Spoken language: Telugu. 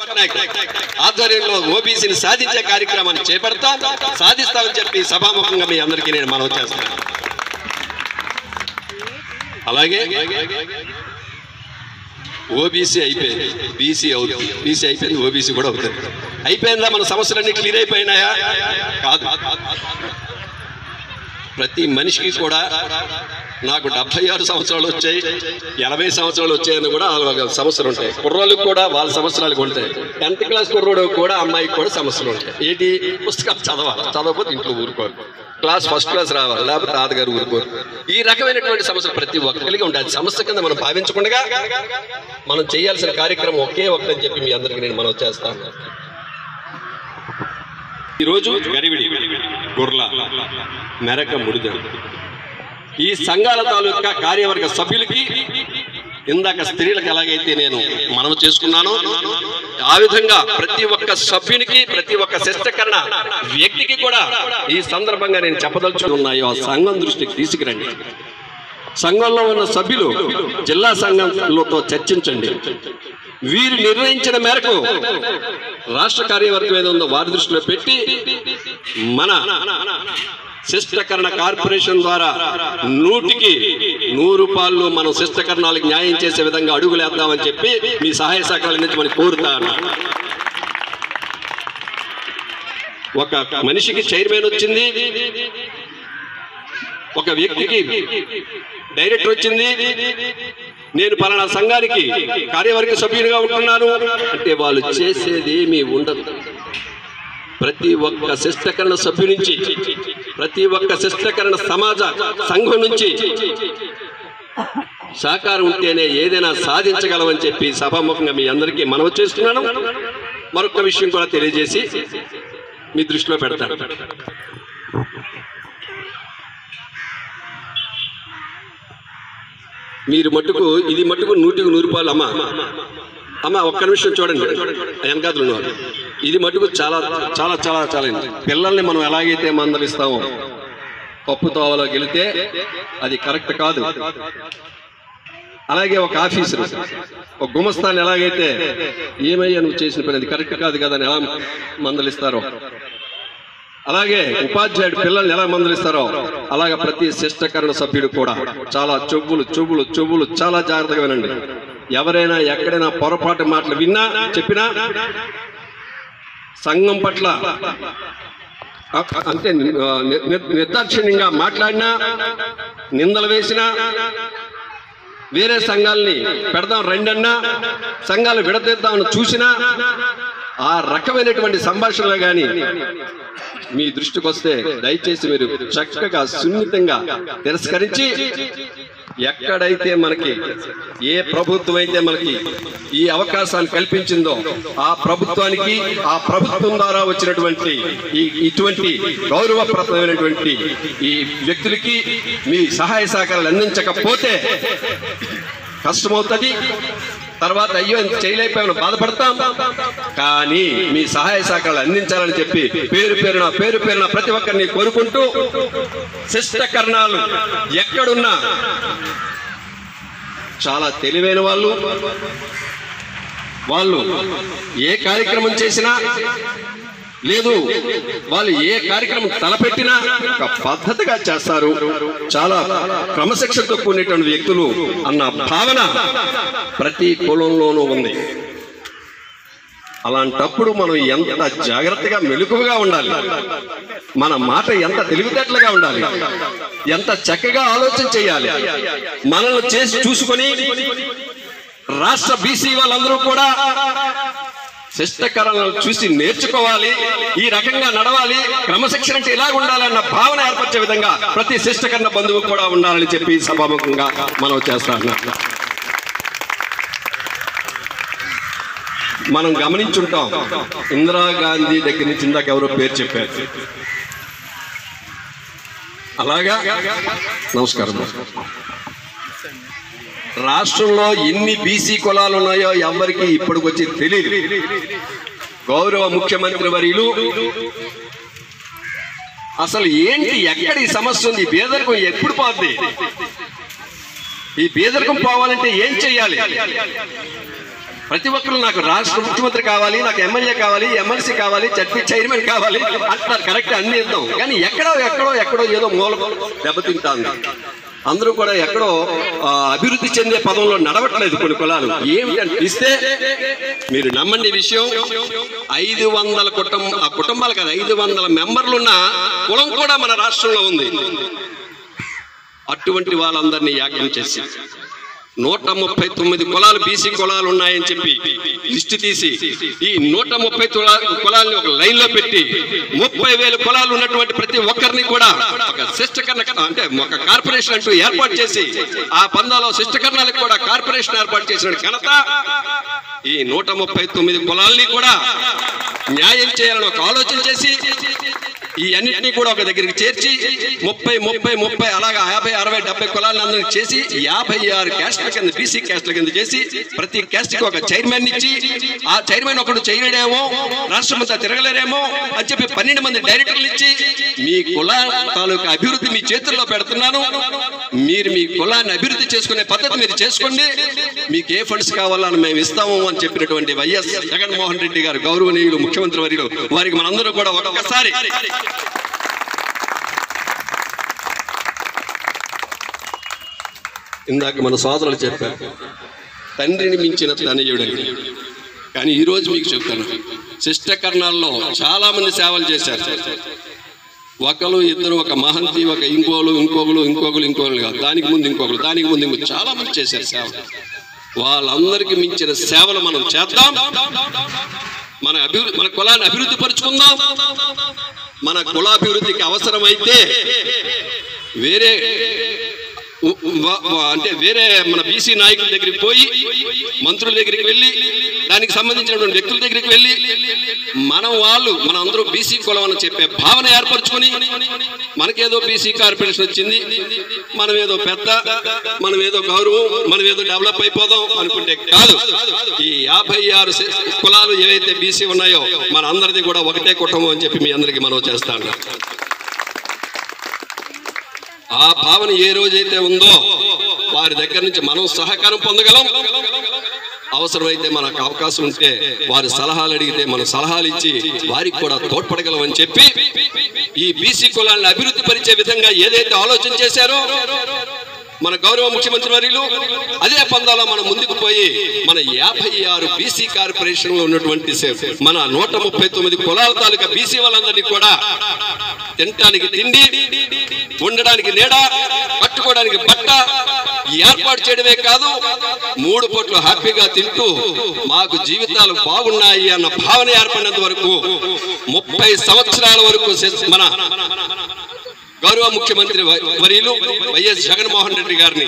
పట్నాయక్ ఆధ్వర్యంలో ఓబీసీని సాధించే కార్యక్రమాన్ని సాధిస్తామని చెప్పి సభాముఖంగా మీ అందరికీ నేను మనవి చేస్తాను. అలాగే ఓబీసీ అయిపోయింది, బీసీ అవుతుంది, బీసీ అయిపోయింది, ఓబీసీ కూడా అవుతుంది. అయిపోయిందా? మన సమస్యలన్నీ క్లియర్ అయిపోయినాయా? కాదు. ప్రతి మనిషికి కూడా నాకు 76 సంవత్సరాలు వచ్చాయి, 80 సంవత్సరాలు వచ్చాయని కూడా సమస్యలు ఉంటాయి. కుర్రోళ్ళకి కూడా వాళ్ళ సమస్యలకు ఉంటాయి. 10th క్లాస్ కుర్రోడు కూడా అమ్మాయికి కూడా సమస్యలు ఉంటాయి. ఏంటి? పుస్తకాలు చదవాలి, చదవకపోతే ఇంట్లో ఊరుకోరు, ఫస్ట్ క్లాస్ రావాలి, లేకపోతే తాతగారు ఊరుకోరు. ఈ రకమైనటువంటి సమస్యలు ప్రతి ఒక్కరికి ఉంటాయి. అది సమస్య కింద మనం భావించకుండా మనం చేయాల్సిన కార్యక్రమం ఒకే ఒక్కని చెప్పి మీ అందరికీ నేను మనం చేస్తాను. ఈరోజు గరివిడి, గుర్ల, మెరక, ముడిద ఈ సంఘాల తాలూకా కార్యవర్గ సభ్యులకి ఇందాక స్త్రీలకు ఎలాగైతే నేను మనవి చేసుకున్నానో ఆ విధంగా ప్రతి ఒక్క సభ్యునికి, ప్రతి ఒక్క శిష్టకరణ వ్యక్తికి కూడా ఈ సందర్భంగా నేను చెప్పదలుచుకున్నాయో ఆ సంఘం దృష్టికి తీసుకురండి. సంఘంలో ఉన్న సభ్యులు జిల్లా సంఘంతో చర్చించండి. వీరు నిర్ణయించిన మేరకు రాష్ట్ర కార్యవర్గం ఏదో ఉందో వారి దృష్టిలో పెట్టి మన శిష్టకరణ కార్పొరేషన్ ద్వారా 100కి 100 మనం శిష్టకరణాలకు న్యాయం చేసే విధంగా అడుగులేద్దామని చెప్పి మీ సహాయ సహకారాల నుంచి మనం కోరుతాను. ఒక మనిషికి చైర్మన్ వచ్చింది, ఒక వ్యక్తికి డైరెక్టర్ వచ్చింది, నేను పలానా సంఘానికి కార్యవర్గ సభ్యునిగా ఉంటున్నాను అంటే వాళ్ళు చేసేది ఏమీ ఉండదు. ప్రతి ఒక్క శిష్టకరణ సభ్యు నుంచి, ప్రతి ఒక్క శిష్టకరణ సమాజ సంఘం నుంచి సహకారం ఉంటేనే ఏదైనా సాధించగలమని చెప్పి సభాముఖంగా మీ అందరికీ మనవి చేస్తున్నాను. మరొక విషయం కూడా తెలియజేసి మీ దృష్టిలో పెడతాను. మీరు మట్టుకు ఇది మట్టుకు 100కి 100 రూపాయలు అమ్మ ఒక్క నిమిషం చూడండి, వెనకాతలు ఉన్నవాళ్ళు. ఇది మటుకు చాలా చాలా చాలా చాలా పిల్లల్ని మనం ఎలాగైతే మందలిస్తామో పప్పు తోవలో గెలితే అది కరెక్ట్ కాదు. అలాగే ఒక ఆఫీసరు, ఒక గుమస్తాన్ని ఎలాగైతే ఏమయ్యా నువ్వు చేసిన పని అది కరెక్ట్ కాదు కదా అని ఎలా మందలిస్తారో, అలాగే ఉపాధ్యాయుడు పిల్లల్ని ఎలా మందలిస్తారో అలాగే ప్రతి శిష్టకరణ సభ్యుడు కూడా చాలా చెవులు చాలా జాగ్రత్తగా వినండి. ఎవరైనా ఎక్కడైనా పొరపాటు మాటలు విన్నా చెప్పినా సంఘం పట్ల అంటే నిర్దాక్షిణ్యంగా మాట్లాడినా, నిందలు వేసినా, వేరే సంఘాలని పెడదాం రండన్నా, సంఘాలు విడతీద్దామని చూసినా ఆ రకమైనటువంటి సంభాషణలు కానీ మీ దృష్టికి వస్తే దయచేసి మీరు చక్కగా సున్నితంగా తిరస్కరించి ఎక్కడైతే మనకి ఏ ప్రభుత్వం అయితే మనకి ఈ అవకాశాన్ని కల్పించిందో ఆ ప్రభుత్వానికి, ఆ ప్రభుత్వం ద్వారా వచ్చినటువంటి ఇటువంటి గౌరవప్రదమైనటువంటి ఈ వ్యక్తులకి మీ సహాయ సహకారాలు అందించకపోతే కష్టమవుతుంది. తర్వాత అయ్యో ఎంత చేయలేకపోయామని బాధపడతాం. కానీ మీ సహాయ సహకారాలు అందించాలని చెప్పి పేరు పేరున ప్రతి ఒక్కరిని కోరుకుంటూ, శిష్టకరణాలు ఎక్కడున్నా చాలా తెలివైన వాళ్ళు ఏ కార్యక్రమం చేసినా లేదు, వాళ్ళు ఏ కార్యక్రమం తలపెట్టినా ఒక పద్ధతిగా చేస్తారు. చాలా క్రమశిక్షణతో కూడినటువంటి వ్యక్తులు అన్న భావన ప్రతి కులంలోనూ ఉంది. అలాంటప్పుడు మనం ఎంత జాగ్రత్తగా మెలకువగా ఉండాలి, మన మాట ఎంత తెలివితేటలుగా ఉండాలి, ఎంత చక్కగా ఆలోచన చేయాలి. మనల్ని చేసి చూసుకొని రాష్ట్ర బీసీ వాళ్ళందరూ కూడా శిష్టకరణలు చూసి నేర్చుకోవాలి, ఈ రకంగా నడవాలి, క్రమశిక్షణ అంటే ఇలా ఉండాలన్న భావన ఏర్పరిచే విధంగా ప్రతి శిష్టకరణ బంధువు కూడా ఉండాలని చెప్పి సభాముఖంగా మనం చేస్తాం. మనం గమనించుంటాం, ఇందిరాగాంధీ దగ్గర నుంచి ఇందాక ఎవరో పేరు చెప్పారు. అలాగా నమస్కారం. రాష్ట్రంలో ఎన్ని బీసీ కులాలు ఉన్నాయో ఎవరికి ఇప్పటికొచ్చి తెలియదు. గౌరవ ముఖ్యమంత్రి వర్యులు అసలు ఏంటి, ఎక్కడ ఈ సమస్య ఉంది, పేదరికం ఎప్పుడు పోద్ది, ఈ పేదరికం పోవాలంటే ఏం చెయ్యాలి, ప్రతి ఒక్కరు నాకు రాష్ట్ర ముఖ్యమంత్రి కావాలి, నాకు ఎమ్మెల్యే కావాలి, ఎమ్మెల్సీ కావాలి, జడ్పీ చైర్మన్ కావాలి అంటారు. కరెక్ట్, అన్ని ఇద్దాం. కానీ ఎక్కడో ఏదో మూల దెబ్బతింటా ఉంది. అందరూ కూడా ఎక్కడో అభివృద్ధి చెందే పదంలో నడవట్లేదు కొన్ని కులాలు. ఏమిటంటే ఇస్తే మీరు నమ్మండి విషయం, 500 కుటుంబాలు కాదు, 500 మెంబర్లున్న కులం కూడా మన రాష్ట్రంలో ఉంది. అటువంటి వాళ్ళందరినీ యాజ్ఞం చేసి 139 కులాలు బీసీ కులాలు ఉన్నాయని చెప్పి లిస్టు తీసి ఈ 130 కులాలని ఒక లైన్ లో పెట్టి 30,000 కులాలు ఉన్నటువంటి ప్రతి ఒక్కరిని కూడా ఒక శిష్టకరణ అంటే ఒక కార్పొరేషన్ అంటూ ఏర్పాటు చేసి ఆ పందాలో శిష్టకరణాలకు కూడా కార్పొరేషన్ ఏర్పాటు చేసిన ఘనత ఈ 139 కులాలని కూడా న్యాయం చేయాలని ఒక ఆలోచన చేసి ఈ అన్నింటినీ కూడా ఒక దగ్గరికి చేర్చి 30 అలాగా 50, 60, 70 కులాలను అందరినీ చేసి 56 క్యాస్ట్ల కింద బీసీ క్యాస్ట్ల కింద చేసి ప్రతి క్యాస్ట్ కి ఒక చైర్మన్ ఇచ్చి ఆ చైర్మన్ ఒకడు చేయలేడేమో, రాష్ట్రమంతా తిరగలేరేమో అని చెప్పి 12 మంది డైరెక్టర్లు ఇచ్చి మీ కుల తాలూకా అభివృద్ధి మీ చేతుల్లో పెడుతున్నాను, మీరు మీ కులాన్ని అభివృద్ధి చేసుకునే పద్ధతి మీరు చేసుకోండి, మీకు ఏ ఫండ్స్ కావాలని మేము ఇస్తాము అని చెప్పినటువంటి వైఎస్ జగన్మోహన్ రెడ్డి గారు గౌరవనీయులు ముఖ్యమంత్రి వర్యులు వారికి మనందరూ కూడా ఒక్కసారి ఇందాక మన సోదరులు చెప్పారు తండ్రిని మించిన తనయుడని. కానీ ఈరోజు మీకు చెప్తాను, శిష్టకర్ణాల్లో చాలా మంది సేవలు చేశారు. ఒకరు ఇద్దరు, ఒక మహంతి, ఒక ఇంకొకరు కాదు, దానికి ముందు ఇంకొకరు చాలా మంది చేశారు సేవలు. వాళ్ళందరికీ మించిన సేవలు మనం చేద్దాం. మన కులాన్ని అభివృద్ధి పరుచుకుందాం. మన కులాభివృద్ధికి అవసరమైతే వేరే మన బీసీ నాయకుల దగ్గరికి పోయి, మంత్రుల దగ్గరికి వెళ్ళి, దానికి సంబంధించినటువంటి వ్యక్తుల దగ్గరికి వెళ్ళి మనం అందరూ బీసీ కులం అని చెప్పే భావన ఏర్పరచుకొని మనకేదో బీసీ కార్పొరేషన్ వచ్చింది, మనమేదో పెద్ద, మనమేదో గౌరవం, మనమేదో డెవలప్ అయిపోదాం అనుకుంటే కాదు. ఈ 56 కులాలు ఏవైతే బీసీ ఉన్నాయో మన అందరిది కూడా ఒకటే కుటుంబం అని చెప్పి మీ అందరికీ మనం చేస్తాను. ఆ భావన ఏ రోజైతే ఉందో వారి దగ్గర నుంచి మనం సహకారం పొందగలం. అవసరమైతే మనకు అవకాశం ఉంటే వారి సలహాలు అడిగితే మనం సలహాలు ఇచ్చి వారికి కూడా తోడ్పడగలం అని చెప్పి ఈ బీసీ కులాలను అభివృద్ధి పరిచే విధంగా ఏదైతే ఆలోచన చేశారో మన గౌరవ ముఖ్యమంత్రి వర్యులు, అదే పందాలో మనం ముందుకు పోయి మన 56 బీసీ కార్పొరేషన్లో ఉన్నటువంటి మన 139 కులాల తాలూకా బీసీ వాళ్ళందరినీ కూడా తినడానికి తిండి, ఉండడానికి నీడ, కట్టుకోవడానికి బట్ట ఏర్పాటు చేయడమే కాదు, 3 పూట్లు హ్యాపీగా తింటూ మాకు జీవితాలు బాగున్నాయి అన్న భావన ఏర్పడినంత వరకు 30 సంవత్సరాల వరకు మన గౌరవ ముఖ్యమంత్రి వర్యులు వైఎస్ జగన్మోహన్ రెడ్డి గారిని